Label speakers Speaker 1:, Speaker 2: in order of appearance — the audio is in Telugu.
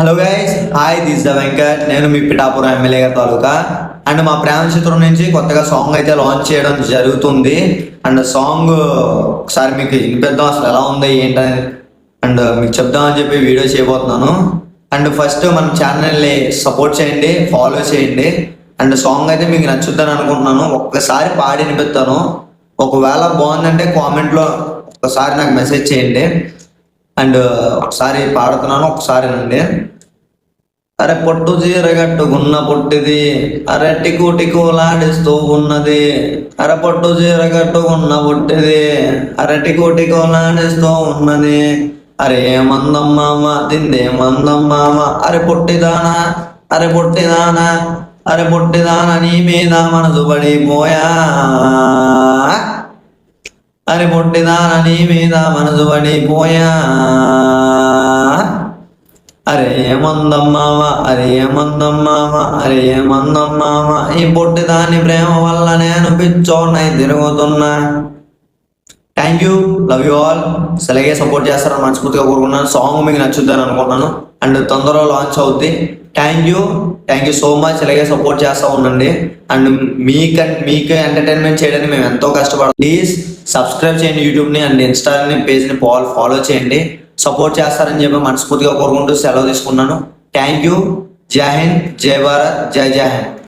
Speaker 1: Hello guys, hi this the Venkat. నేను మీ పిఠాపురం ఎమ్మెల్యే గారి తాలూకా. అండ్ మా ప్రేమ చిత్రం నుంచి కొత్తగా సాంగ్ అయితే లాంచ్ చేయడం జరుగుతుంది. అండ్ సాంగ్ ఒకసారి మీకు వినిపిద్దాం, అసలు ఎలా ఉంది ఏంటని అండ్ మీకు చెప్దామని చెప్పి వీడియో చేయబోతున్నాను. అండ్ ఫస్ట్ మన ఛానల్ని సపోర్ట్ చేయండి, ఫాలో చేయండి. అండ్ సాంగ్ అయితే మీకు నచ్చుద్దని అనుకుంటున్నాను. ఒక్కసారి పాడి వినిపిస్తాను. ఒకవేళ బాగుందంటే కామెంట్లో ఒకసారి నాకు మెసేజ్ చేయండి. అండ్ ఒకసారి పాడుతున్నాను, ఒకసారి నండి. అరే పొట్టు చీర కట్టుకున్న పొట్టిది, అరే టికు టికులాడిస్తూ ఉన్నది. అరే పొట్టు చీర కట్టుకున్న పొట్టిది, అరే టికు టికులాడిస్తూ ఉన్నది. అరే మందం మామ తిందే మందం మామ, అరే పొట్టిదానా, అరే పొట్టిదానా, అరే పొట్టిదానా నీ మీద మనసు పడిపోయా. అరే పొట్టిదానా నీ మీద మనసు పడిపోయా. అరే ఏమందం మామ, అరే ఏమందం మామ, అరే ఏమందం మామ, ఈ పొట్టిదాని ప్రేమ వల్ల నేను పిచ్చోన్నై తిరుగుతున్నా. Thank you, love you all. ఇలాగే సపోర్ట్ చేస్తారని మనస్ఫూర్తిగా కోరుకున్నాను. సాంగ్ మీకు నచ్చుద్దని అనుకుంటున్నాను. అండ్ తొందరలో లాంచ్ అవుద్ది. Thank you so much. ఇలాగే సపోర్ట్ చేస్తూ ఉండండి. అండ్ మీకు ఎంటర్టైన్మెంట్ చేయడానికి మేము ఎంతో కష్టపడాలి. ప్లీజ్ సబ్స్క్రైబ్ చేయండి యూట్యూబ్ని అండ్ ఇన్స్టాని పేజ్ని ఫాలో చేయండి. సపోర్ట్ చేస్తారని చెప్పి మనస్ఫూర్తిగా కోరుకుంటూ సెలవు తీసుకున్నాను. Thank you. జై హింద్, జై భారత్, జై హింద్.